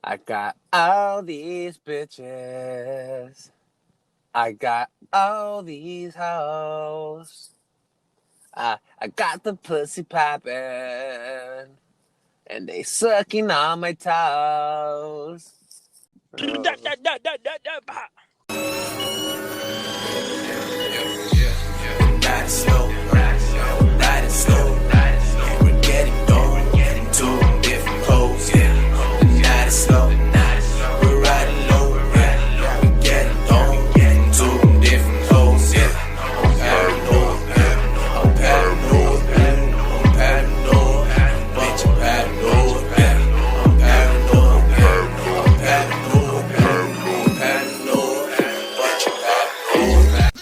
I got all these bitches. I got all these hoes. I got the pussy poppin'. And they sucking on my toes. Oh. Ride slow, ride slow. We're getting going to different hoes. Ride slow, we're riding low. We're getting going to different hoes. I'm paranoid, I'm paranoid, I'm paranoid, bitch, I'm paranoid, I'm paranoid, I'm paranoid, I'm paranoid, bitch, I'm paranoid.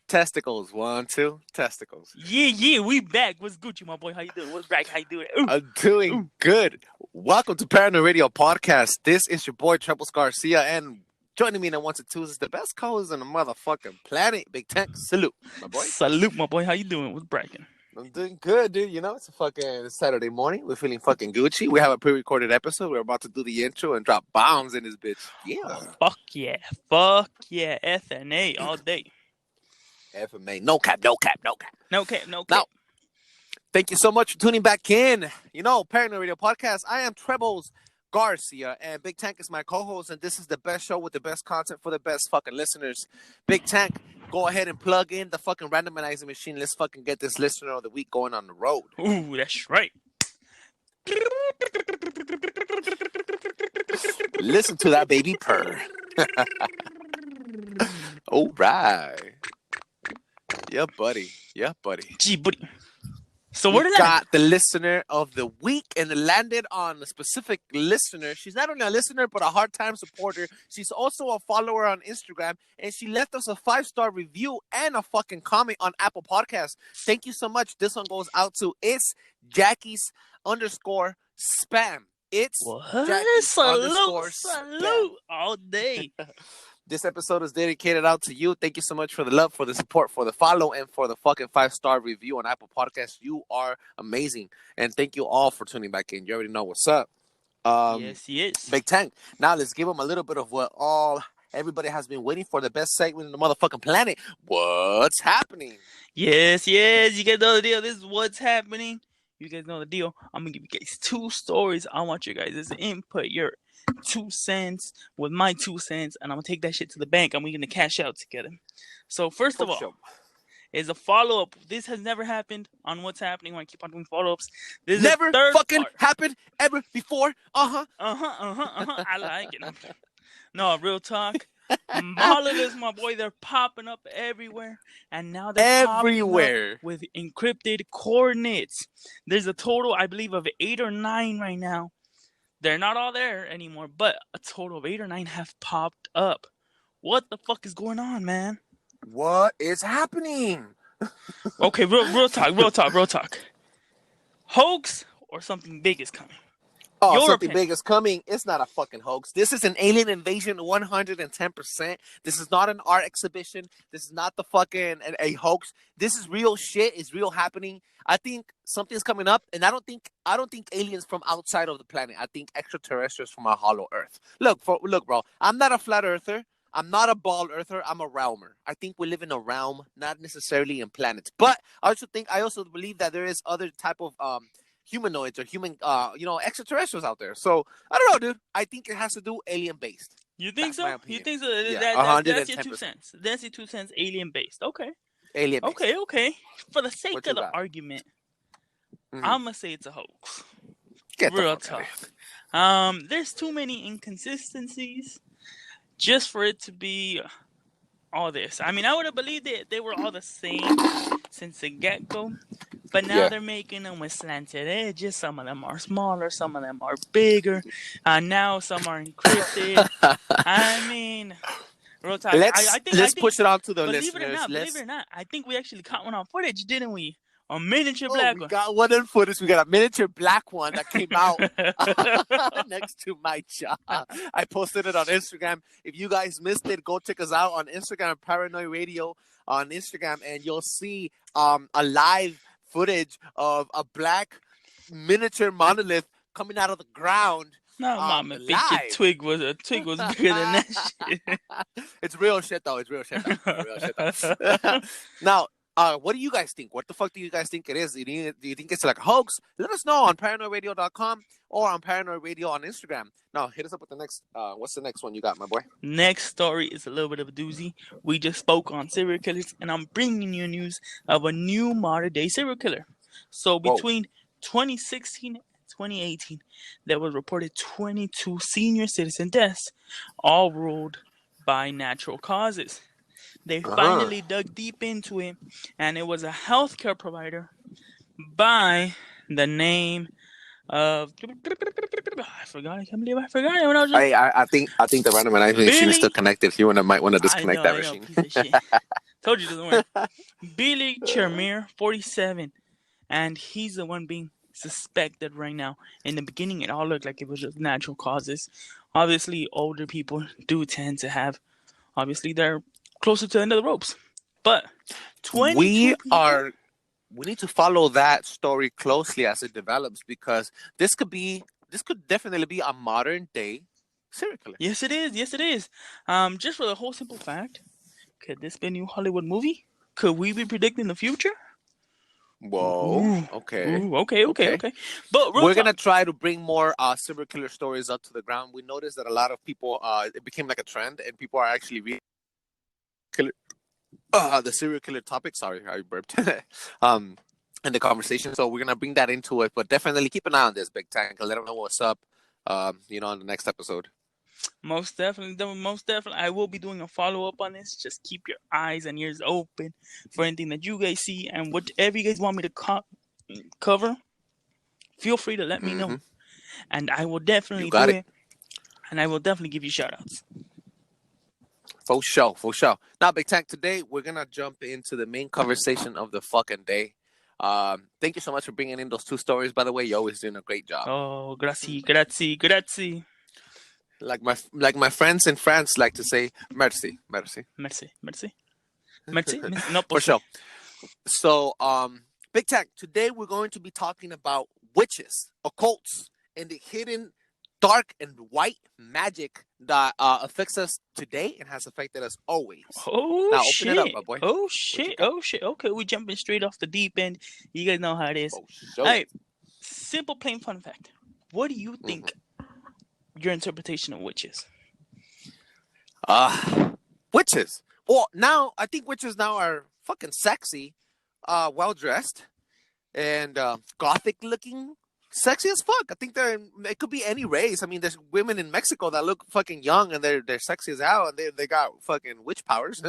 Testicles, 1, 2, testicles. Yeah, we back. What's Gucci, my boy? How you doing? What's Brack? How you doing? I'm doing good. Welcome to Paranoid Radio Podcast. This is your boy Trebles Garcia, and joining me in the ones and twos is the best co-host on the motherfucking planet, Big Tank. Salute, my boy. Salute, my boy. How you doing? What's bracking? I'm doing good, dude. You know, it's a fucking Saturday morning. We're feeling fucking Gucci. We have a pre-recorded episode. We're about to do the intro and drop bombs in this bitch. Yeah. Fuck yeah. FNA all day. FMA. No cap. No cap. Now, thank you so much for tuning back in. You know, Paranoid Radio Podcast. I am Trebles Garcia, and Big Tank is my co-host, and this is the best show with the best content for the best fucking listeners. Big Tank, go ahead and plug in the fucking randomizing machine. Let's fucking get this listener of the week going on the road. Ooh, that's right. Listen to that baby purr. All right. Yeah, buddy. Gee, buddy. So We where did got the listener of the week, and it landed on a specific listener. She's not only a listener, but a hard-time supporter. She's also a follower on Instagram, and she left us a 5-star review and a fucking comment on Apple Podcasts. Thank you so much. This one goes out to It's Jackie's _spam. It's what? Jackie's Salute all day. This episode is dedicated out to you. Thank you so much for the love, for the support, for the follow, and for the fucking 5-star review on Apple Podcasts. You are amazing. And thank you all for tuning back in. You already know what's up. Yes. Big Tank. Now let's give them a little bit of what everybody has been waiting for. The best segment in the motherfucking planet. What's happening? Yes. You guys know the deal. This is what's happening. You guys know the deal. I'm going to give you guys 2 stories. I want you guys to input your 2 cents with my 2 cents, and I'm gonna take that shit to the bank, and we're gonna cash out together. So first of all, is a follow-up. This has never happened on What's Happening. When I keep on doing follow-ups, this never is the third fucking part. happened ever before. I like it. No, real talk. Holidays, my boy, they're popping up everywhere, and now they're everywhere with encrypted coordinates. There's a total, I believe, of 8 or 9 right now. They're not all there anymore, but a total of 8 or 9 have popped up. What the fuck is going on, man? What is happening? Okay, real talk. Hoax or something big is coming? Oh, something big is coming. It's not a fucking hoax. This is an alien invasion 110%. This is not an art exhibition. This is not the fucking a hoax. This is real shit. It's real happening. I think something's coming up, and I don't think aliens from outside of the planet. I think extraterrestrials from a hollow earth. Look, bro. I'm not a flat earther. I'm not a bald earther. I'm a realmer. I think we live in a realm, not necessarily in planets. But I also believe that there is other type of humanoids or human, extraterrestrials out there. So I don't know, dude. I think it has to do alien based. You think so? You think so? Yeah, that's your 2 cents. That's your 2 cents. Alien based. Okay. Alien based. Okay. For the sake of the argument, I'm gonna say it's a hoax. Real talk. There's too many inconsistencies just for it to be all this. I mean, I would have believed that they were all the same since the get-go. But now they're making them with slanted edges. Some of them are smaller. Some of them are bigger. Now some are encrypted. I mean, real talk. Let's push it on to the listeners. Believe it or not, I think we actually caught one on footage, didn't we? A miniature black one. We got one on footage. We got a miniature black one that came out next to my job. I posted it on Instagram. If you guys missed it, go check us out on Instagram, Paranoid Radio on Instagram, and you'll see a live footage of a black miniature monolith coming out of the ground No, mama, bitch, live. twig was bigger than that shit. It's real shit though. It's real shit though. Now, what do you guys think? What the fuck do you guys think it is? Do you think it's like a hoax? Let us know on paranoidradio.com or on Paranoid Radio on Instagram. Now, hit us up with the next. What's the next one you got, my boy? Next story is a little bit of a doozy. We just spoke on serial killers, and I'm bringing you news of a new modern day serial killer. So between 2016 and 2018, there was reported 22 senior citizen deaths, all ruled by natural causes. They finally dug deep into it, and it was a healthcare provider by the name of I forgot. I can't believe I forgot it when I was just... I think the randomization machine is still connected. If you might want to disconnect that machine. Piece of shit. Told you it doesn't work. Billy Chermere, 47, and he's the one being suspected right now. In the beginning, it all looked like it was just natural causes. Obviously, older people do tend to have. Obviously, they're closer to the end of the ropes. But we need to follow that story closely as it develops, because this could definitely be a modern day serial killer. Yes, it is. Yes, it is. Just for the whole simple fact, could this be a new Hollywood movie? Could we be predicting the future? Whoa. Okay. Okay. But we're going to try to bring more serial killer stories up to the ground. We noticed that a lot of people, it became like a trend, and people are actually reading the serial killer topic. Sorry, I burped. In the conversation. So we're going to bring that into it. But definitely keep an eye on this, Big Tank, and let them know what's up, on the next episode. Most definitely. I will be doing a follow-up on this. Just keep your eyes and ears open for anything that you guys see, and whatever you guys want me to cover, feel free to let me know. And I will definitely do it. And I will definitely give you shout-outs. For sure. Now, Big Tank, today we're going to jump into the main conversation of the fucking day. Thank you so much for bringing in those two stories. By the way, you're always doing a great job. Oh, grazie. Like my friends in France like to say, merci. No, for sure. So, Big Tank, today we're going to be talking about witches, occults, and the hidden dark and white magic that affects us today and has affected us always. Oh, now, shit. Open it up, my boy. Oh, shit. Okay, we're jumping straight off the deep end. You guys know how it is. All right. Simple, plain fun fact. What do you think your interpretation of witches? Witches. Well, now, I think witches now are fucking sexy, well-dressed, and gothic-looking. Sexy as fuck. I think it could be any race. I mean, there's women in Mexico that look fucking young and they're sexy as hell, and they got fucking witch powers.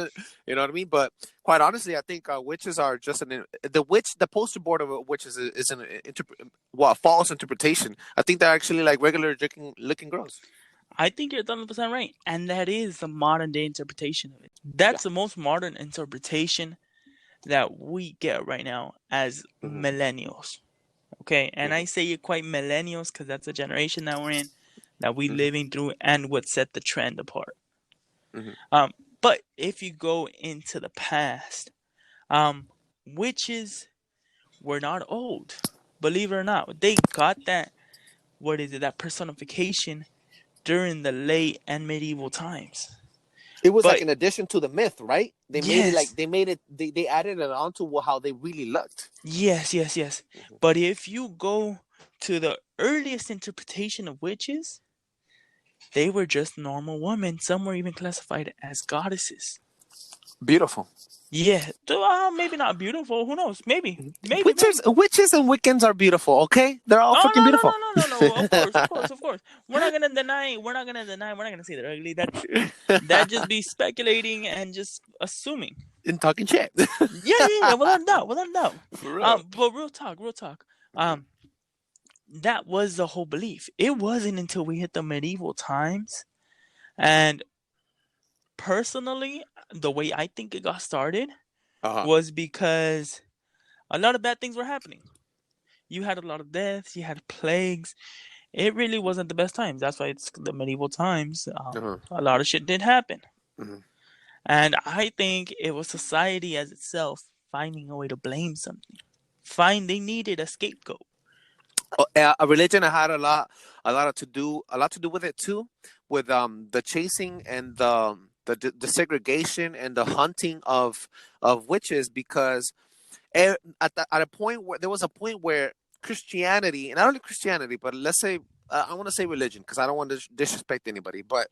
You know what I mean? But quite honestly, I think witches are just the poster board of a witch is a false interpretation. I think they're actually like regular looking girls. I think you're 100% right, and that is the modern day interpretation of it. That's the most modern interpretation that we get right now as millennials. Okay, and I say you're quite millennials because that's the generation that we're in, that we living through, and what set the trend apart. But if you go into the past, witches were not old. Believe it or not, they got that personification during the late and medieval times. It was like an addition to the myth, right? They added it onto how they really looked. Yes. But if you go to the earliest interpretation of witches, they were just normal women. Some were even classified as goddesses. Beautiful. Yeah, maybe not beautiful. Who knows? Maybe. Witches and Wiccans are beautiful. Okay, they're all fucking beautiful. No. Of course. We're not gonna deny. We're not gonna say they're ugly. That just be speculating and just assuming. And talking shit. Yeah. Without doubt. But real talk. That was the whole belief. It wasn't until we hit the medieval times, and personally, the way I think it got started was because a lot of bad things were happening. You had a lot of deaths, you had plagues. It really wasn't the best times. That's why it's the medieval times. A lot of shit did happen. And I think it was society as itself finding a way to blame something. They needed a scapegoat. A religion had a lot to do with it too, with the chasing and the segregation and the hunting of witches, because at a point where there was a point where Christianity, and not only Christianity, but let's say I want to say religion because I don't want to disrespect anybody, but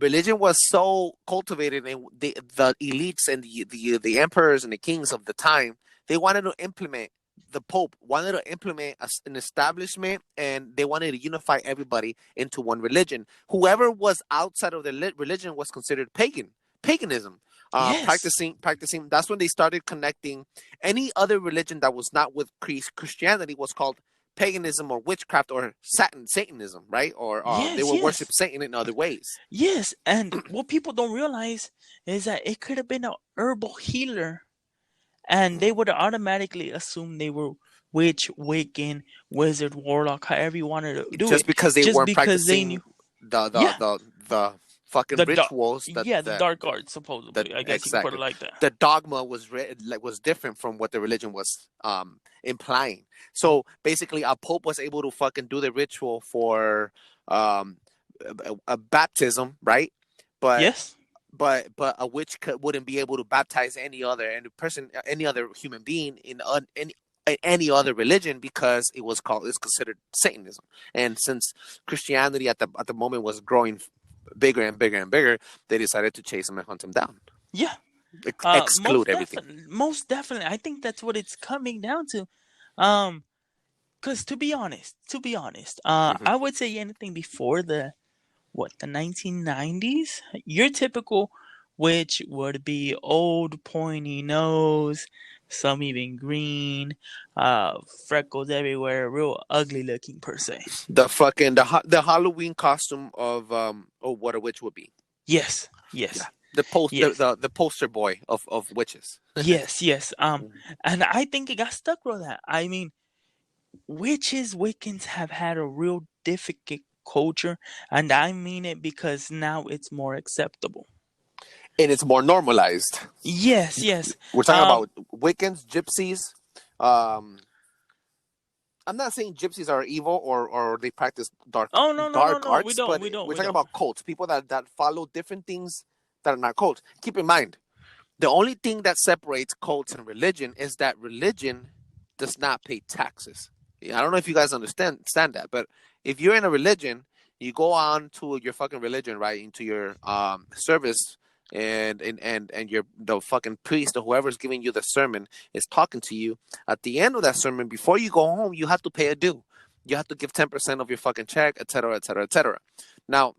religion was so cultivated, and the elites and the emperors and the kings of the time, they wanted to implement, the Pope wanted to implement an establishment, and they wanted to unify everybody into one religion. Whoever was outside of the religion was considered paganism. Yes. Practicing. That's when they started connecting. Any other religion that was not with Christianity was called paganism or witchcraft or Satanism, right? Or they would worship Satan in other ways. Yes, and what people don't realize is that it could have been an herbal healer, and they would automatically assume they were witch, Wiccan, wizard, warlock, however you wanted to do just it. Because they weren't practicing they knew the fucking rituals. The dark arts, supposedly. I guess you can put it like that. The dogma was different from what the religion was implying. So basically, a pope was able to fucking do the ritual for a baptism, right? But yes. But a witch wouldn't be able to baptize any other human being in any other religion, because it's considered Satanism. And since Christianity at the moment was growing bigger and bigger and bigger, they decided to chase him and hunt him down. Yeah. Exclude everything. Most definitely. I think that's what it's coming down to. Because to be honest, I would say anything before the 1990s, your typical witch would be old, pointy nose, some even green, freckles everywhere, real ugly looking per se. The Halloween costume of what a witch would be. Yes. Yeah. The poster boy of witches. yes. And I think it got stuck with that. I mean, Wiccans have had a real difficult culture, and I mean it because now it's more acceptable. And it's more normalized. Yes. We're talking about Wiccans, gypsies. I'm not saying gypsies are evil or they practice dark arts, but we're talking about cults, people that follow different things that are not cults. Keep in mind, the only thing that separates cults and religion is that religion does not pay taxes. I don't know if you guys understand that, but if you're in a religion, you go on to your fucking religion, right, into your service, and the fucking priest or whoever's giving you the sermon is talking to you. At the end of that sermon, before you go home, you have to pay a due. You have to give 10% of your fucking check, etc., etc., etc. Now,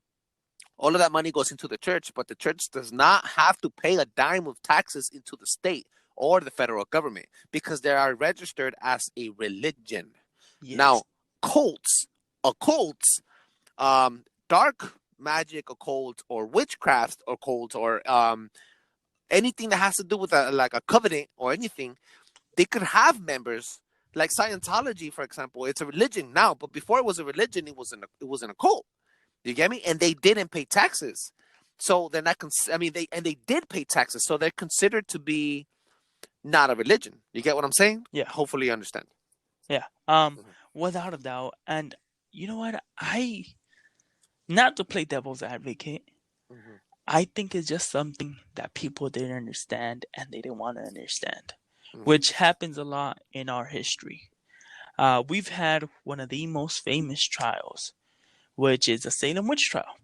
all of that money goes into the church, but the church does not have to pay a dime of taxes into the state or the federal government, because they are registered as a religion. Yes. Now, occults, dark magic occult or witchcraft occult or anything that has to do with a covenant or anything, they could have members. Like Scientology, for example, it's a religion now, but before it was a religion, it was an occult. You get me? And they didn't pay taxes, so they're not. They did pay taxes, so they're considered to be not a religion. You get what I'm saying? Yeah. Hopefully, you understand. Yeah. Without a doubt, and you know what? Not to play devil's advocate, I think it's just something that people didn't understand and they didn't want to understand, which happens a lot in our history. We've had one of the most famous trials, which is the Salem witch trial.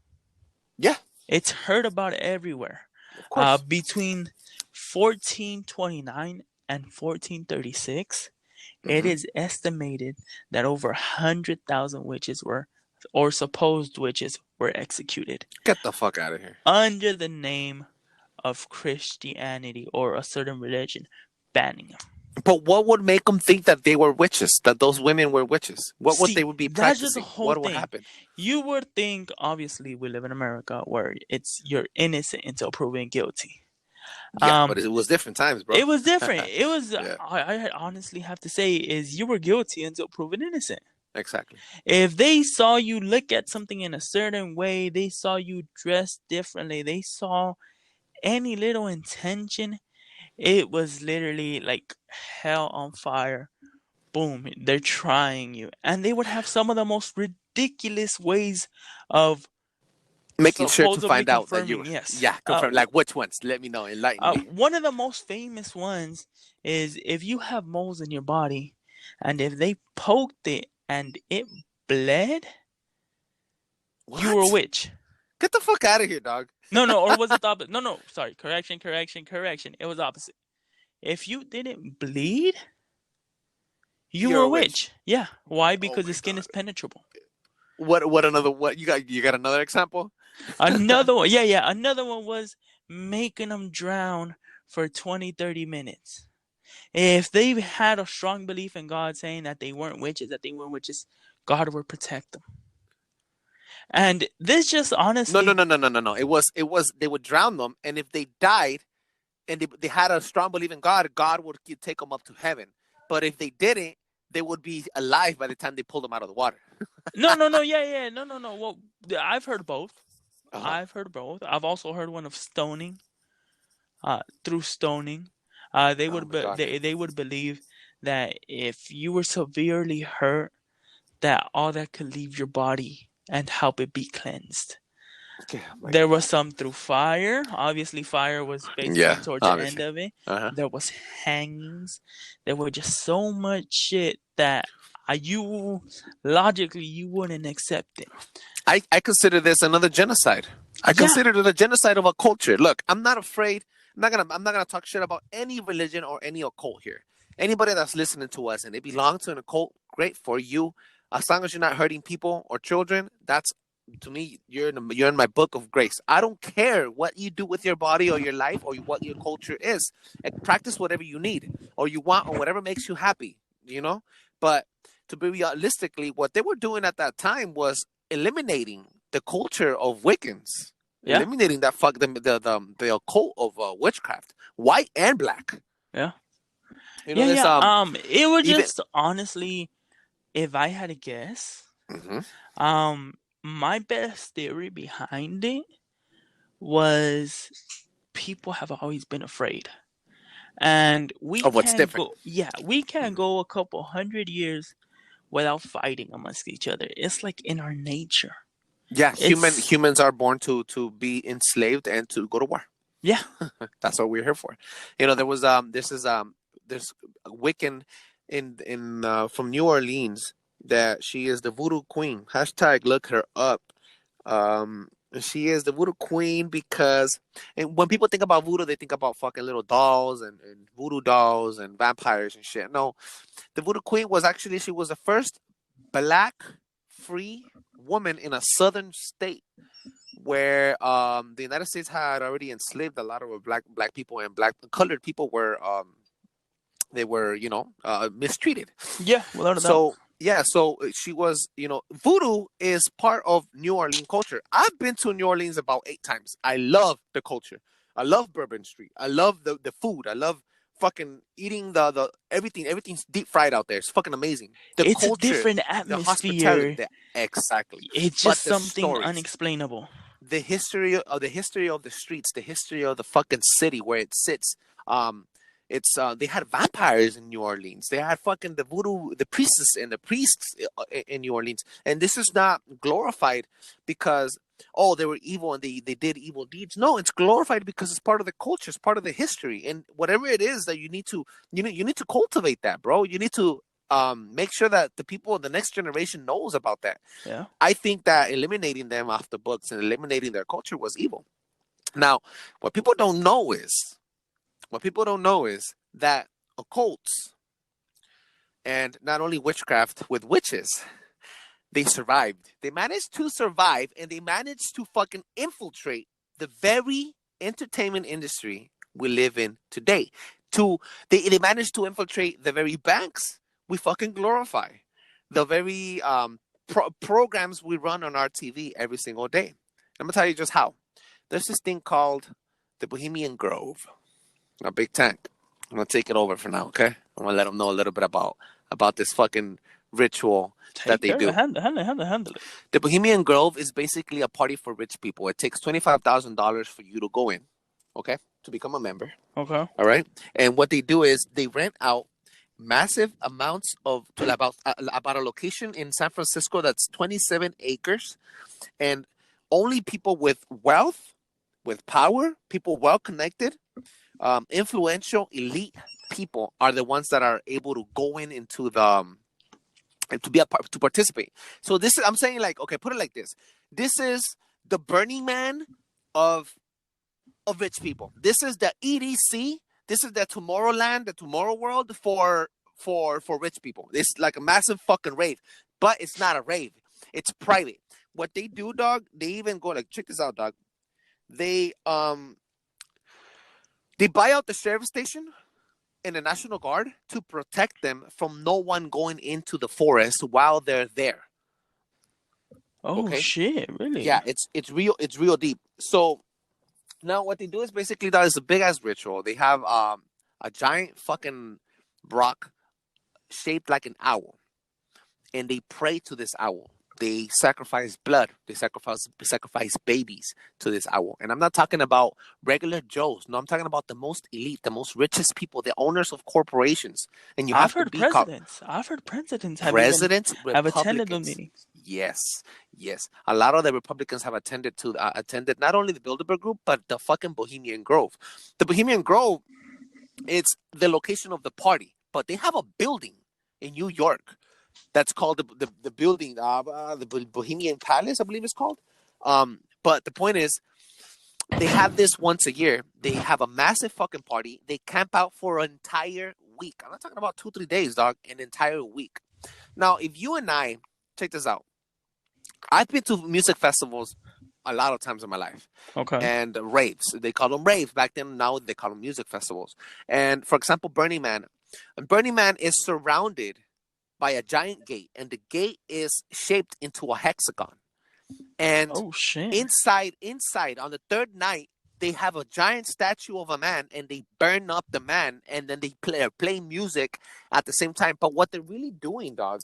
Yeah. It's heard about everywhere. Of course. Between 1429 and 1436, it is estimated that over 100,000 witches or supposed witches were executed. Get the fuck out of here. Under the name of Christianity or a certain religion, banning them. But what would make them think that they were witches, that those women were witches? What would they would be practicing? That's just the whole what thing. Would happen? You would think, obviously, we live in America where you're innocent until proven guilty. Yeah, but it was different times, bro. It was different. It was, yeah. I honestly have to say, is you were guilty until proven innocent. Exactly. If they saw you look at something in a certain way, they saw you dress differently, they saw any little intention, it was literally like hell on fire boom, they're trying you. And they would have some of the most ridiculous ways of making sure to supposedly find out that you confirming, yes. confirm. Like which ones? Let me know. Enlighten me. One of the most famous ones is if you have moles in your body, and if they poked it and it bled, What? you were a witch. Get the fuck out of here, dog. No, or was it the opposite? No, sorry. Correction. It was opposite. If you didn't bleed, you're a witch. Yeah. Why? Because the skin is penetrable. What you got another example? Another one. Yeah. Another one was making them drown for 20, 30 minutes. If they had a strong belief in God saying that they weren't witches, God would protect them. And this just honestly... No. It was they would drown them, and if they died and they had a strong belief in God, God would take them up to heaven. But if they didn't, they would be alive by the time they pulled them out of the water. No. Yeah. No. Well, I've heard both. I've also heard one of stoning. Through stoning, they would believe that if you were severely hurt, that all that could leave your body and help it be cleansed. There was some through fire. Obviously, fire was basically towards the end of it. There was hangings. There was just so much shit that you wouldn't accept it. I consider this another genocide. I consider it a genocide of a culture. Look, I'm not afraid. I'm not gonna talk shit about any religion or any occult here. Anybody that's listening to us and they belong to an occult, great for you. As long as you're not hurting people or children, that's, to me, you're in my book of grace. I don't care what you do with your body or your life or what your culture is. And practice whatever you need or you want or whatever makes you happy, you know? But to be realistically, what they were doing at that time was eliminating the culture of Wiccans. Yeah. Eliminating that the occult of witchcraft, white and black. Yeah. You know, it was just honestly, if I had to guess, my best theory behind it was people have always been afraid, and we can't go a couple 100 years without fighting amongst each other. It's like in our nature. Yeah, humans are born to be enslaved and to go to war. Yeah, that's what we're here for. You know, there's a Wiccan in from New Orleans that she is the voodoo queen. # look her up. She is the voodoo queen because when people think about voodoo, they think about fucking little dolls and voodoo dolls and vampires and shit. No, the voodoo queen she was the first black free woman in a southern state where the United States had already enslaved a lot of black people, and colored people were mistreated. Yeah, without a doubt. So she was, voodoo is part of New Orleans culture. I've been to New Orleans about 8 times. I love the culture. I love Bourbon Street. I love the food. I love fucking eating the everything. Everything's deep fried out there. It's fucking amazing. It's culture, a different atmosphere. Exactly. It's just something unexplainable. The history of the streets, the history of the fucking city where it sits. They had vampires in New Orleans. They had fucking the voodoo, the priestess and the priests in New Orleans. And this is not glorified because they were evil and they did evil deeds. No, it's glorified because it's part of the culture, it's part of the history. And whatever it is that you need to cultivate that, bro. You need to make sure that the next generation knows about that. Yeah. I think that eliminating them off the books and eliminating their culture was evil. Now, what people don't know is that occults and not only witchcraft with witches, they survived. They managed to survive, and they managed to fucking infiltrate the very entertainment industry we live in today. They managed to infiltrate the very banks we fucking glorify, the very programs we run on our TV every single day. I'm gonna tell you just how. There's this thing called the Bohemian Grove. A big tank. I'm gonna take it over for now, okay? I'm gonna let them know a little bit about this fucking ritual that they do. Handle it. The Bohemian Grove is basically a party for rich people. It takes $25,000 for you to go in, okay, to become a member. Okay. All right. And what they do is they rent out massive amounts of about a location in San Francisco that's 27 acres, and only people with wealth, with power, people well connected, influential, elite people are the ones that are able to go into the to participate. So this is, I'm saying, like, okay, put it like this: this is the Burning Man of rich people. This is the EDC. This is the Tomorrowland, the Tomorrow World for rich people. It's like a massive fucking rave, but it's not a rave. It's private. What they do, dog, they even go, like, check this out, dog. They buy out the sheriff station and the National Guard to protect them from no one going into the forest while they're there. Oh, okay? Shit, really? Yeah, it's real deep. So now what they do is basically that is a big ass ritual. They have a giant fucking rock shaped like an owl, and they pray to this owl. They sacrifice blood. They sacrifice babies to this owl. And I'm not talking about regular Joes. No, I'm talking about the most elite, the most richest people, the owners of corporations. And you have to be presidents. I've heard presidents have attended the meetings. Yes. A lot of the Republicans have attended not only the Bilderberg Group, but the fucking Bohemian Grove. The Bohemian Grove, it's the location of the party, but they have a building in New York that's called the building, the Bohemian Palace, I believe it's called. But the point is, they have this once a year. They have a massive fucking party. They camp out for an entire week. I'm not talking about 2-3 days, dog. An entire week. Now, if you and I, check this out. I've been to music festivals a lot of times in my life. Okay. And raves. They call them raves back then. Now they call them music festivals. And for example, Burning Man. And Burning Man is surrounded by a giant gate, and the gate is shaped into a hexagon. And inside on the third night, they have a giant statue of a man, and they burn up the man, and then they play music at the same time. But what they're really doing, dog,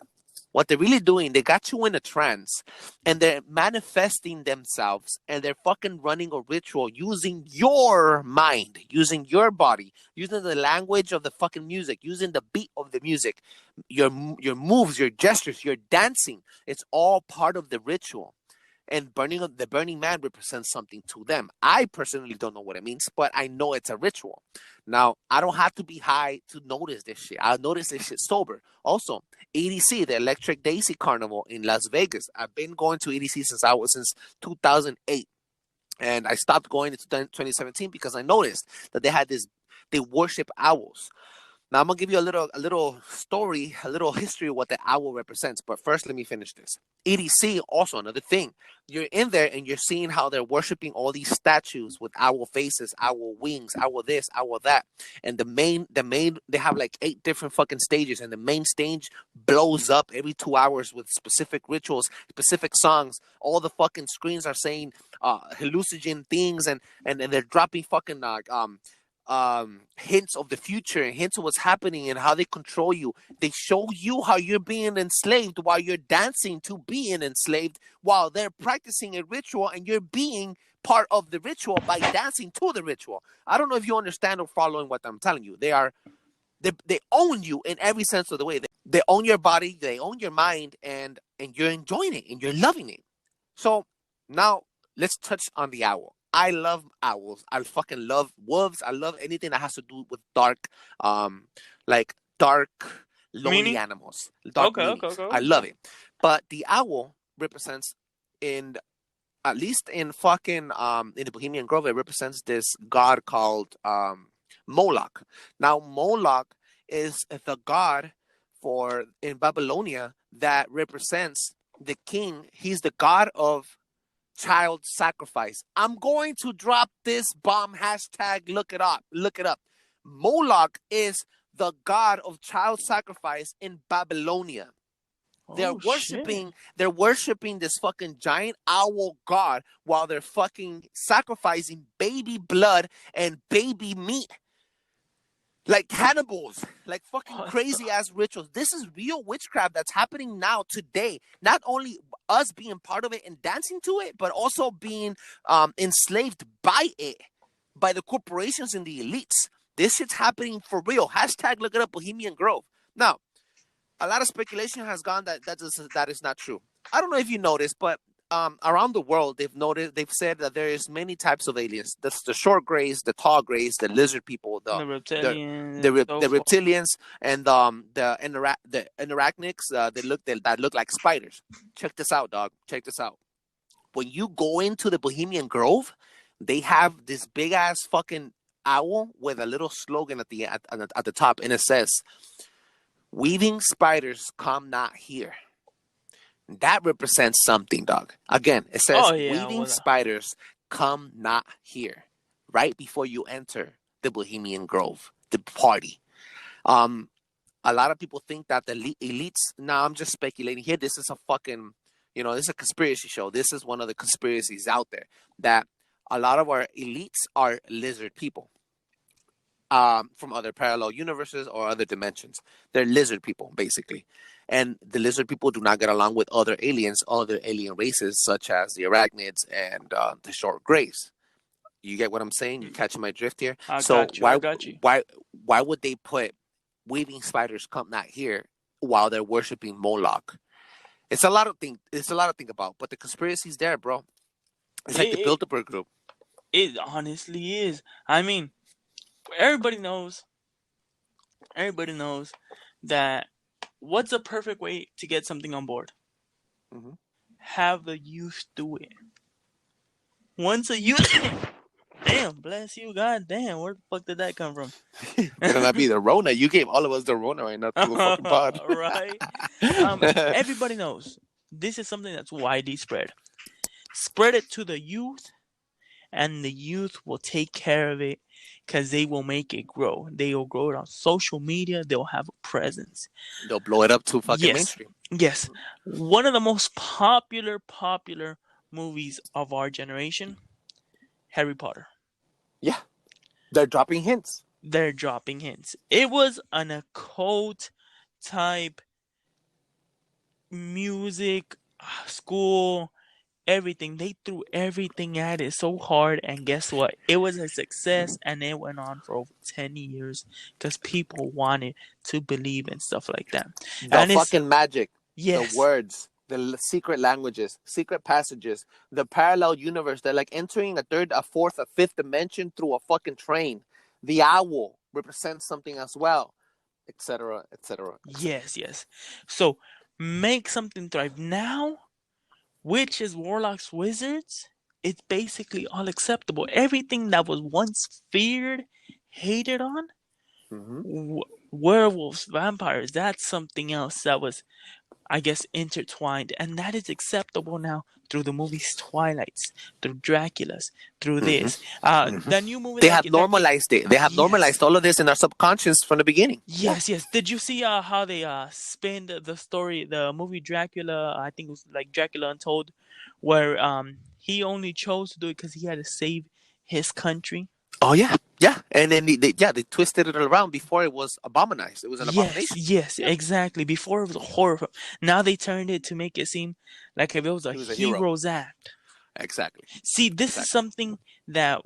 they got you in a trance, and they're manifesting themselves, and they're fucking running a ritual using your mind, using your body, using the language of the fucking music, using the beat of the music, your moves, your gestures, your dancing. It's all part of the ritual. And the Burning Man represents something to them. I personally don't know what it means, but I know it's a ritual. Now, I don't have to be high to notice this shit. I'll notice this shit sober. Also, EDC, the Electric Daisy Carnival in Las Vegas. I've been going to EDC since 2008. And I stopped going in 2017 because I noticed that they worship owls. Now, I'm going to give you a little story, a little history of what the owl represents. But first, let me finish this. EDC, also another thing. You're in there and you're seeing how they're worshiping all these statues with owl faces, owl wings, owl this, owl that. And they have like 8 different fucking stages. And the main stage blows up every 2 hours with specific rituals, specific songs. All the fucking screens are saying hallucinogen things, and they're dropping fucking hints of the future and hints of what's happening and how they control you. They show you how you're being enslaved while you're dancing to being enslaved, while they're practicing a ritual and you're being part of the ritual by dancing to the ritual. I don't know if you understand or following what I'm telling you. They own you in every sense of the way. They own your body, they own your mind, and you're enjoying it and you're loving it. So now let's touch on the owl. I love owls. I fucking love wolves. I love anything that has to do with dark, lonely animals. Okay. I love it. But the owl represents, at least in the Bohemian Grove, it represents this god called Moloch. Now, Moloch is the god in Babylonia that represents the king. He's the god of child sacrifice. I'm going to drop this bomb hashtag. Look it up. Moloch is the god of child sacrifice in Babylonia. They're worshiping this fucking giant owl god while they're fucking sacrificing baby blood and baby meat. Like cannibals, like fucking crazy ass rituals. This is real witchcraft that's happening now today. Not only us being part of it and dancing to it, but also being enslaved by it, by the corporations and the elites. This shit's happening for real. Hashtag look it up, Bohemian Grove. Now, a lot of speculation has gone that is not true. I don't know if you noticed, but around the world, they've said that there is many types of aliens. That's the short grays, the tall grays, the lizard people, The reptilians, the reptilians, and the arachnids. That look like spiders. Check this out, dog. Check this out. When you go into the Bohemian Grove, they have this big ass fucking owl with a little slogan at the top, and it says, "Weaving spiders come not here." That represents something, dog. Again, it says, "Weaving spiders come not here." Right before you enter the Bohemian Grove, the party. A lot of people think that the elites. Now, I'm just speculating here. This is a fucking, this is a conspiracy show. This is one of the conspiracies out there, that a lot of our elites are lizard people. From other parallel universes or other dimensions. They're lizard people, basically. And the lizard people do not get along with other aliens, other alien races, such as the arachnids and the short grays. You get what I'm saying? You catching my drift here? I got you. Why would they put weaving spiders come not here while they're worshiping Moloch? It's a lot of thing. It's a lot to think about. But the conspiracy's there, bro. It's like the Bilderberg Group. It honestly is. I mean, everybody knows that what's a perfect way to get something on board? Mm-hmm. Have the youth do it. Once a youth... Damn, bless you, god damn, where the fuck did that come from? Better not be the Rona. You gave all of us the Rona right now to a fucking pod. Right? Everybody knows this is something that's widely spread. Spread it to the youth, and the youth will take care of it, because they will make it grow. They will grow it on social media. They'll have a presence. They'll blow it up to fucking mainstream. Yes. One of the most popular movies of our generation, Harry Potter. Yeah. They're dropping hints. It was an occult type music, school, everything. They threw everything at it so hard, and guess what? It was a success, and it went on for over 10 years because people wanted to believe in stuff like that. The fucking magic, yes, the words, the secret languages, secret passages, the parallel universe. They're like entering a third, a fourth, a fifth dimension through a fucking train. The owl represents something as well, etc., etc. Yes. So make something thrive now. Witches, warlocks, wizards, it's basically all acceptable. Everything that was once feared, hated on, werewolves, vampires, that's something else that was, I guess, intertwined. And that is acceptable now through the movies Twilights, through Dracula's, through this. The new movie... They have normalized it. They have normalized all of this in our subconscious from the beginning. Yes. Did you see how they spin the story, the movie Dracula, I think it was like Dracula Untold, where he only chose to do it because he had to save his country? Oh, yeah. And then they twisted it around before it was abominized. It was an abomination. Yes, exactly. Before it was a horror film. Now they turned it to make it seem like if it was a hero's act. Exactly. See, this is something that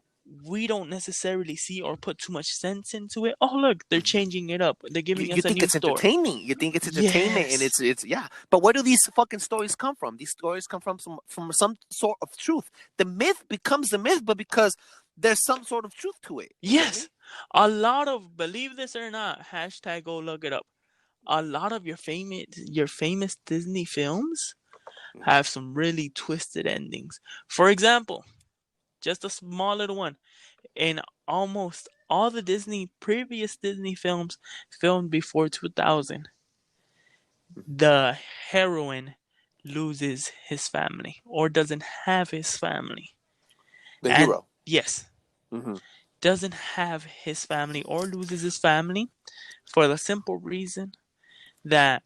we don't necessarily see or put too much sense into it. Oh, look, they're changing it up. They're giving us a new story. Entertaining. You think it's entertainment, and it's But where do these fucking stories come from? These stories come from some sort of truth. The myth becomes the myth, but because there's some sort of truth to it. Yes. A lot of, believe this or not, hashtag go look it up. A lot of your famous Disney films have some really twisted endings. For example, just a small little one. In almost all the previous Disney films filmed before 2000, the heroine loses his family or doesn't have his family. The hero. Yes. Doesn't have his family or loses his family for the simple reason that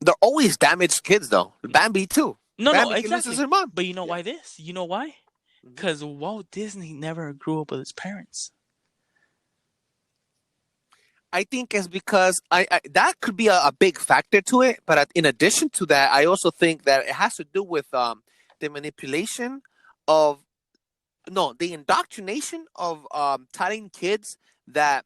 they're always damaged kids, though. Bambi too. No, exactly. His mom. But you know why this? You know why? Because Walt Disney never grew up with his parents. I think it's because that could be a big factor to it. But in addition to that, I also think that it has to do with the manipulation of the indoctrination of telling kids that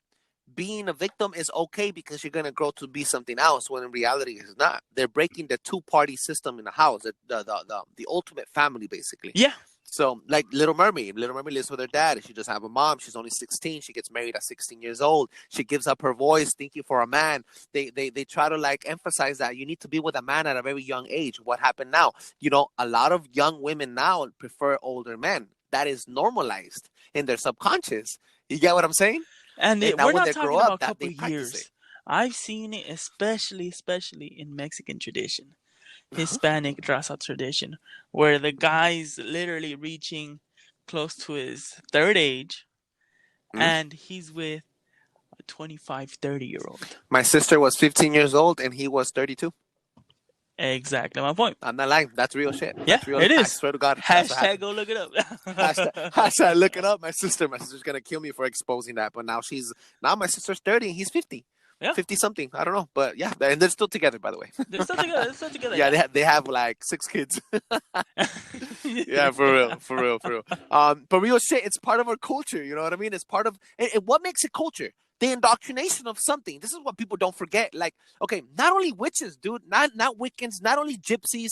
being a victim is okay because you're going to grow to be something else, when in reality it's not. They're breaking the two-party system in the house, the ultimate family, basically. Yeah. So, like Little Mermaid lives with her dad. She just have a mom. She's only 16. She gets married at 16 years old. She gives up her voice, thinking for a man. They try to like emphasize that you need to be with a man at a very young age. What happened now? You know, a lot of young women now prefer older men. That is normalized in their subconscious. You get what I'm saying? And we're not talking about a couple of years. I've seen it, especially in Mexican tradition. Hispanic raza tradition, where the guy's literally reaching close to his third age, and he's with a 25, 30-year-old. My sister was 15 years old, and he was 32. Exactly my point. I'm not lying. That's real shit. Yeah, That's real. It is. I swear to God. Hashtag go look it up. hashtag look it up. My sister's gonna kill me for exposing that. But now my sister's 30 and he's 50. Yeah. 50 something. I don't know. But yeah, and they're still together, by the way. They're still together. Yeah, they have like 6 kids. Yeah, for real. But real shit, it's part of our culture. You know what I mean? It's part of what makes it culture? The indoctrination of something. This is what people don't forget. Like, okay, not only witches, dude, not Wiccans, not only gypsies,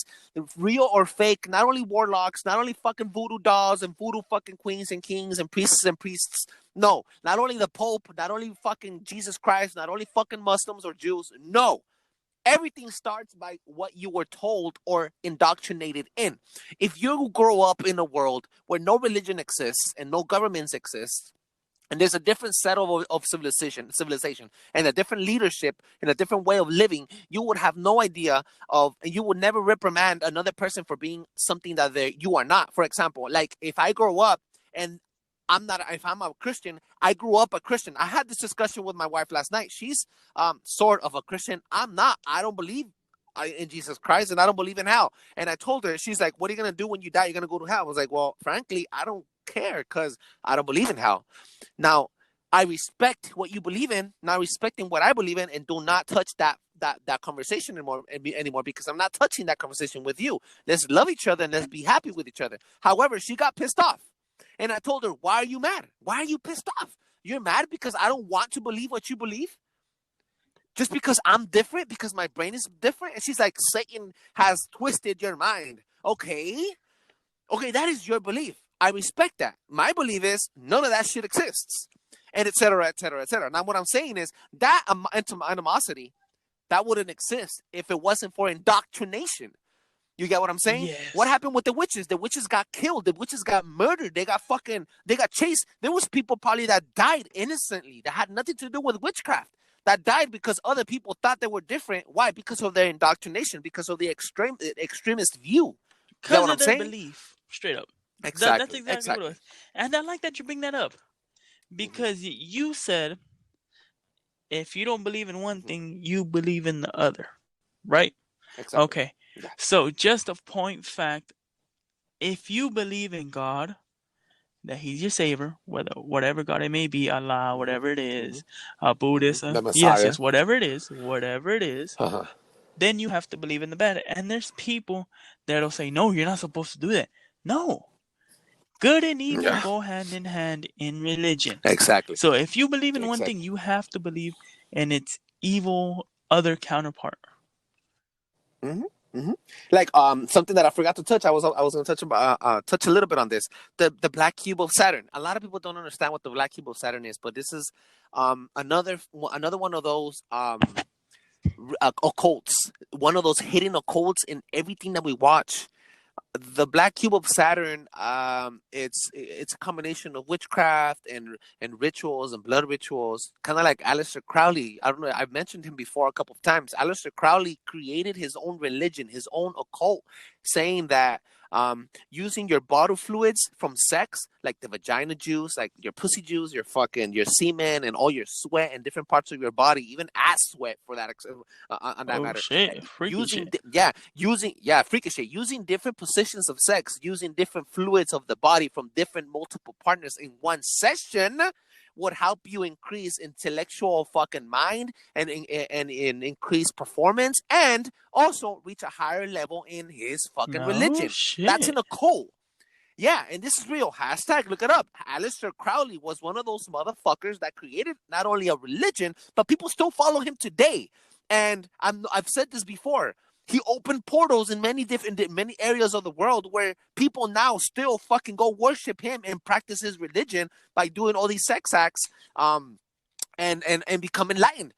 real or fake, not only warlocks, not only fucking voodoo dolls and voodoo fucking queens and kings and priests. No, not only the Pope, not only fucking Jesus Christ, not only fucking Muslims or Jews. No. Everything starts by what you were told or indoctrinated in. If you grow up in a world where no religion exists and no governments exist, and there's a different set of civilization, and a different leadership and a different way of living, you would have no idea of, and you would never reprimand another person for being something that you are not. For example, like if I grow up and if I'm a Christian, I grew up a Christian. I had this discussion with my wife last night. She's sort of a Christian. I'm not. I don't believe in Jesus Christ, and I don't believe in hell. And I told her, she's like, what are you going to do when you die? You're going to go to hell. I was like, well, frankly, I don't care because I don't believe in hell. Now, I respect what you believe in, not respecting what I believe in, and do not touch that conversation anymore because I'm not touching that conversation with you. Let's love each other and let's be happy with each other. However, she got pissed off. And I told her, why are you mad? Why are you pissed off? You're mad because I don't want to believe what you believe? Just because I'm different? Because my brain is different? And she's like, Satan has twisted your mind. Okay, that is your belief. I respect that. My belief is none of that shit exists. And et cetera, et cetera, et cetera. Now, what I'm saying is that animosity, that wouldn't exist if it wasn't for indoctrination. You get what I'm saying? Yes. What happened with the witches? The witches got killed. The witches got murdered. They got chased. There was people probably that died innocently that had nothing to do with witchcraft. That died because other people thought they were different. Why? Because of their indoctrination. Because of the extremist view. Because of their belief. Straight up. Exactly. That's exactly what it was. And I like that you bring that up. Because you said, if you don't believe in one thing, you believe in the other. Right? Exactly. Okay. So just a point fact, if you believe in God, that he's your savior, whatever God it may be, Allah, whatever it is, Buddhism, the Messiah. Yes, whatever it is, then you have to believe in the bad. And there's people that'll say, no, you're not supposed to do that. No. Good and evil go hand in hand in religion. Exactly. So if you believe in one thing, you have to believe in its evil other counterpart. Mm-hmm. Mm-hmm. Like something that I forgot to touch. I was going to touch a little bit on this. The black cube of Saturn. A lot of people don't understand what the black cube of Saturn is, but this is another one of those occults. One of those hidden occults in everything that we watch. The black cube of Saturn, it's a combination of witchcraft and rituals and blood rituals, kind of like Aleister Crowley. I don't know, I've mentioned him before a couple of times. Aleister Crowley created his own religion, his own occult, saying that using your bottle fluids from sex, like the vagina juice, like your pussy juice, your semen, and all your sweat and different parts of your body, even ass sweat for that on that matter. Shit. Freaky shit. Freaky shit. Using different positions of sex, using different fluids of the body from different multiple partners in one session would help you increase intellectual fucking mind and increase performance and also reach a higher level in his fucking religion. Shit. That's an occult. Yeah, and this is real. Hashtag, look it up. Aleister Crowley was one of those motherfuckers that created not only a religion, but people still follow him today. And I've said this before. He opened portals in many areas of the world where people now still fucking go worship him and practice his religion by doing all these sex acts, and become enlightened.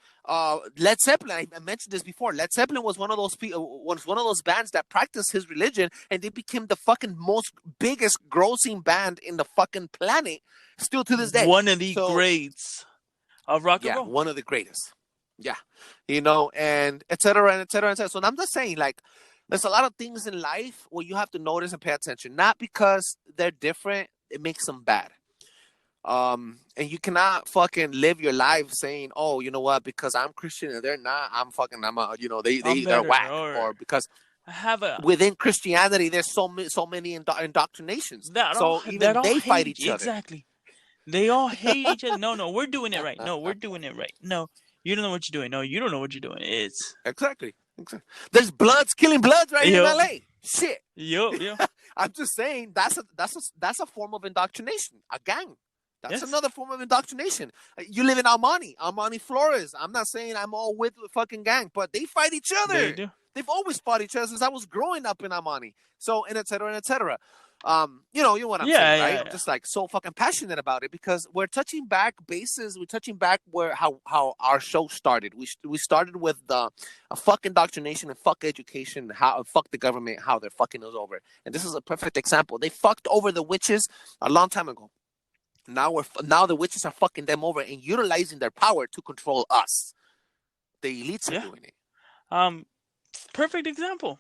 Led Zeppelin, I mentioned this before. Led Zeppelin was one of those bands that practiced his religion, and they became the fucking most biggest grossing band in the fucking planet, still to this day. One of the greats of rock and roll. One of the greatest. Yeah, and et cetera, and et cetera, et cetera. So I'm just saying, like, there's a lot of things in life where you have to notice and pay attention. Not because they're different, it makes them bad. And you cannot fucking live your life saying, oh, you know what, because I'm Christian and they're not, they're whack, or because within Christianity there's so many indoctrinations. They fight each other. Exactly. They all hate each other. No, we're doing it right. No, we're doing it right. No, you don't know what you're doing. No, you don't know what you're doing. It's exactly. There's bloods killing bloods right in LA. Shit. Yo. I'm just saying that's a form of indoctrination. A gang. That's another form of indoctrination. You live in Armani Flores. I'm not saying I'm all with the fucking gang, but they fight each other. They do. They've always fought each other since I was growing up in Armani. So, and et cetera, and et cetera. You know what I'm saying, right? I'm just like so fucking passionate about it because we're touching back bases. We're touching back how our show started. We started with a fuck indoctrination and fuck education, fuck the government, how they're fucking us over. And this is a perfect example. They fucked over the witches a long time ago. Now the witches are fucking them over and utilizing their power to control us. The elites are doing it. Perfect example.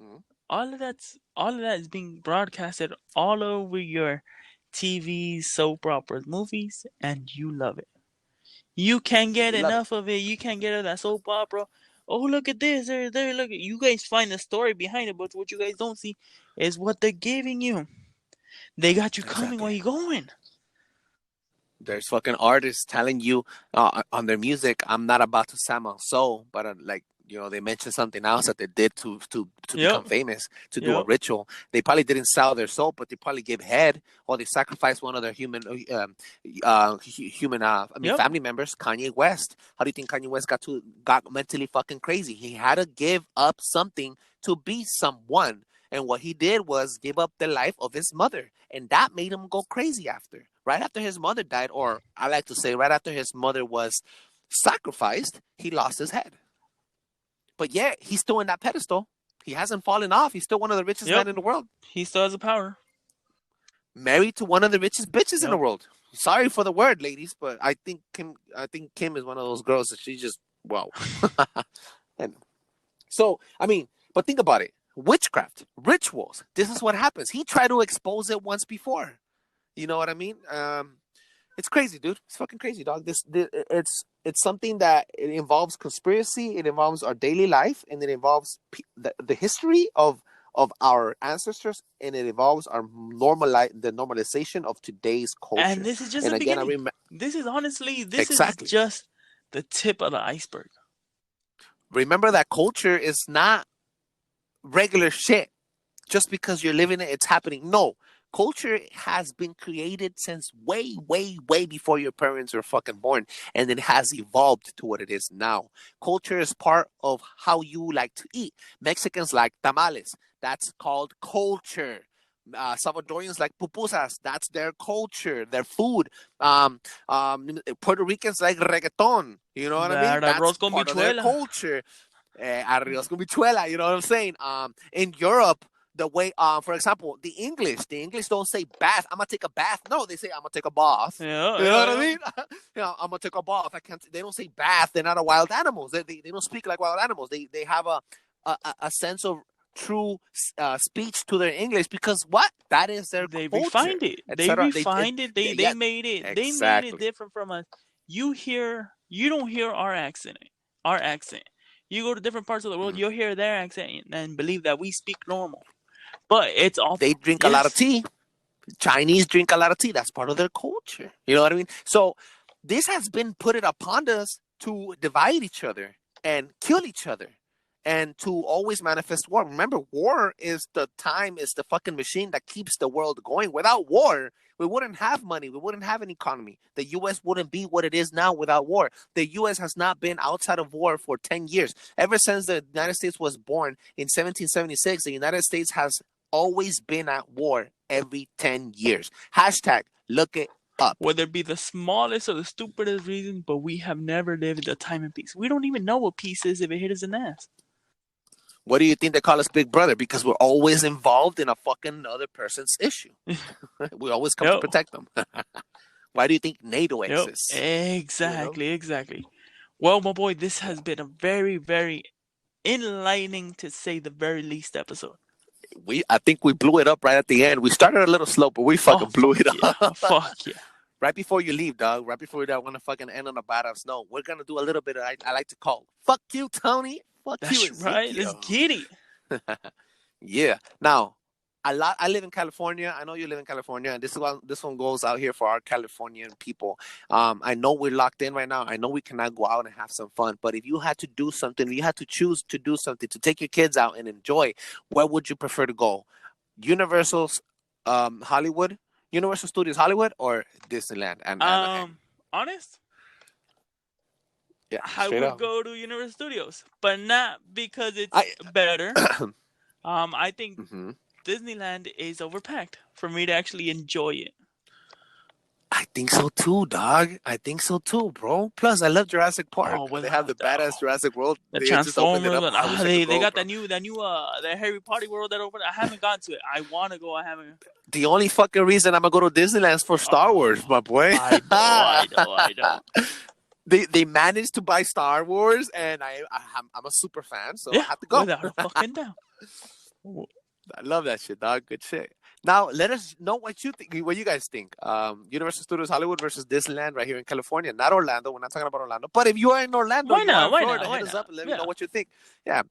Mm-hmm. All of that is being broadcasted all over your TV, soap operas, movies, and you love it. You can't get enough of it. You can't get of that soap opera. Oh, look at this. There, look at you guys find the story behind it, but what you guys don't see is what they're giving you. They got you coming where you going. There's fucking artists telling you on their music, I'm not about to sell my soul, but they mentioned something else that they did to become famous, to do a ritual. They probably didn't sell their soul, but they probably gave head, or they sacrificed one of their family members. Kanye West. How do you think Kanye West got mentally fucking crazy? He had to give up something to be someone. And what he did was give up the life of his mother. And that made him go crazy after. Right after his mother died, or I like to say right after his mother was sacrificed, he lost his head. But yeah, he's still in that pedestal. He hasn't fallen off. He's still one of the richest men in the world. He still has the power. Married to one of the richest bitches in the world. Sorry for the word, ladies, but I think Kim is one of those girls that she just, wow. And so, but think about it. Witchcraft, rituals. This is what happens. He tried to expose it once before. You know what I mean? It's crazy, dude. It's fucking crazy, dog. It's something that it involves conspiracy. It involves our daily life, and it involves the history of our ancestors, and it involves the normalization of today's culture. And this is just the beginning. This is just the tip of the iceberg. Remember that culture is not regular shit. Just because you're living it, it's happening. No. Culture has been created since way, way, way before your parents were fucking born, and it has evolved to what it is now. Culture is part of how you like to eat. Mexicans like tamales. That's called culture. Salvadorians like pupusas. That's their culture, their food. Puerto Ricans like reggaeton. You know what I mean? That's part of their culture. Arroz con bichuela. You know what I'm saying? In Europe, the way, for example, the English don't say bath. I'm gonna take a bath. No, they say I'm gonna take a bath. Yeah, you know what I mean? I'm gonna take a bath. They don't say bath. They're not a wild animals. They don't speak like wild animals. They have a sense of true speech to their English because what? That is their culture. They refined it. They refined it. They made it. Exactly. They made it different from us. You don't hear our accent. You go to different parts of the world, you'll hear their accent and believe that we speak normal. But it's all... They drink a lot of tea. Chinese drink a lot of tea. That's part of their culture. You know what I mean? So this has been put upon us to divide each other and kill each other. and to always manifest war. Remember, war is the fucking machine that keeps the world going. Without war, we wouldn't have money. We wouldn't have an economy. The U.S. wouldn't be what it is now without war. The U.S. has not been outside of war for 10 years. Ever since the United States was born in 1776, the United States has always been at war every 10 years. Hashtag look it up. Whether it be the smallest or the stupidest reason, but we have never lived a time in peace. We don't even know what peace is if it hit us in the ass. What do you think they call us Big Brother? Because we're always involved in a fucking other person's issue. We always come to protect them. Why do you think NATO exists? Exactly, exactly. Well, my boy, this has been a very, very enlightening, to say the very least, episode. I think we blew it up right at the end. We started a little slow, but we fucking blew it up. Fuck yeah. Right before you leave, dog. Right before you want to fucking end on a badass note. We're going to do a little bit of, I like to call, fuck you, Tony. Fuck That's you, right. Let's get it. Yeah. Now, I live in California. I know you live in California, and this one goes out here for our Californian people. I know we're locked in right now. I know we cannot go out and have some fun. But if you had to do something, if you had to choose to do something to take your kids out and enjoy, where would you prefer to go? Universal's Hollywood, Universal Studios Hollywood, or Disneyland? And honest. Yeah, I would go to Universal Studios, but not because it's better. I think Disneyland is overpacked for me to actually enjoy it. I think so too, dog. I think so too, bro. Plus, I love Jurassic Park. They have the badass Jurassic World. The Transformers. They got that new the Harry Potter world that opened. I haven't gone to it. I want to go. I haven't. The only fucking reason I'm gonna go to Disneyland is for Star Wars, my boy. I know. They managed to buy Star Wars, and I'm a super fan, so I have to go. Without a fucking doubt. I love that shit, dog. Good shit. Now, let us know what you think. What you guys think? Universal Studios Hollywood versus Disneyland right here in California, not Orlando. We're not talking about Orlando. But if you are in Orlando, Why not? hit us up and let me know what you think. Yeah.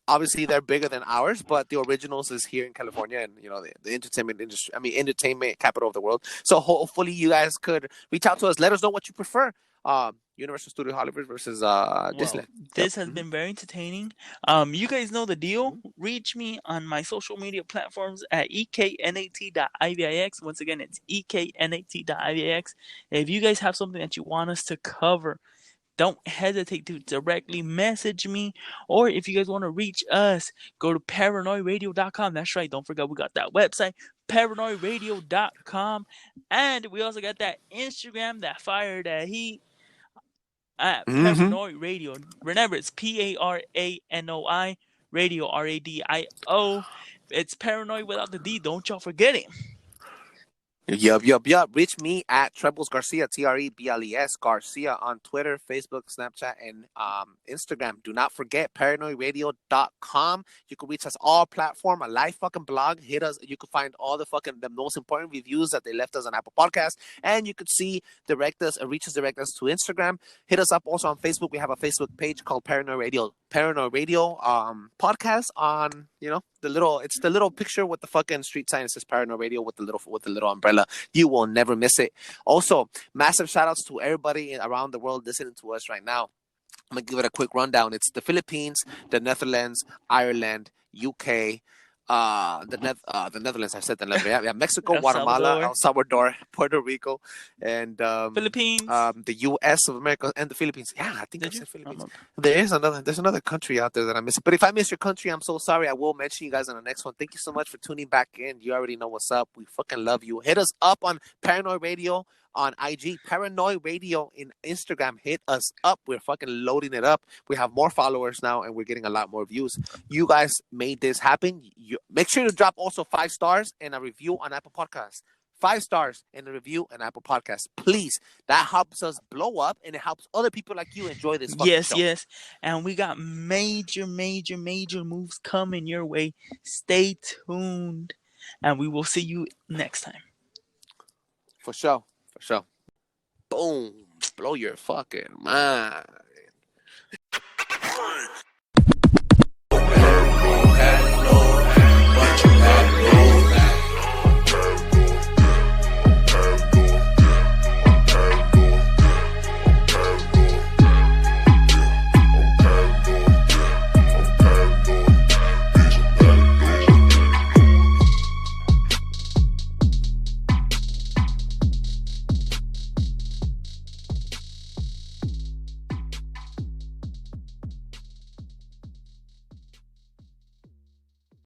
Obviously they're bigger than ours, but the originals is here in California, and the entertainment industry. Entertainment capital of the world. So hopefully you guys could reach out to us. Let us know what you prefer. Universal Studios Hollywood versus Disneyland. This has been very entertaining. You guys know the deal. Reach me on my social media platforms at eknat.ivix. Once again, it's eknat.ivix. If you guys have something that you want us to cover, don't hesitate to directly message me. Or if you guys want to reach us, go to paranoidradio.com. That's right. Don't forget, we got that website, paranoidradio.com. And we also got that Instagram, that fire, that heat, at Paranoid Radio. Remember, it's PARANOI Radio, RADIO. It's Paranoid without the D. Don't y'all forget it. Yup. Reach me at Trebles Garcia, TREBLES Garcia on Twitter, Facebook, Snapchat, and Instagram. Do not forget paranoidradio.com. You can reach us all platform, a live fucking blog. Hit us. You can find all the most important reviews that they left us on Apple Podcasts, and you could see direct us to Instagram. Hit us up also on Facebook. We have a Facebook page called Paranoid Radio podcast on the little picture with the fucking street sign. It says Paranoid Radio with the little umbrella. You will never miss it. Also, massive shout outs to everybody around the world listening to us right now. I'm gonna give it a quick rundown. It's the Philippines, the Netherlands, Ireland, UK, the Netherlands. I said the Netherlands. Yeah, Mexico, Guatemala, El Salvador, Puerto Rico, and Philippines, the U.S. of America, and the Philippines. Yeah, I think I said Philippines. There's another country out there that I missed. But if I miss your country, I'm so sorry. I will mention you guys on the next one. Thank you so much for tuning back in. You already know what's up. We fucking love you. Hit us up on Paranoid Radio on IG, Paranoid Radio in Instagram. Hit us up. We're fucking loading it up. We have more followers now, and we're getting a lot more views. You guys made this happen. Make sure to drop also 5 stars and a review on Apple Podcasts. 5 stars and a review on Apple Podcasts, please. That helps us blow up, and it helps other people like you enjoy this fucking show. Yes. And we got major moves coming your way. Stay tuned, and we will see you next time. For sure. Boom. Blow your fucking mind.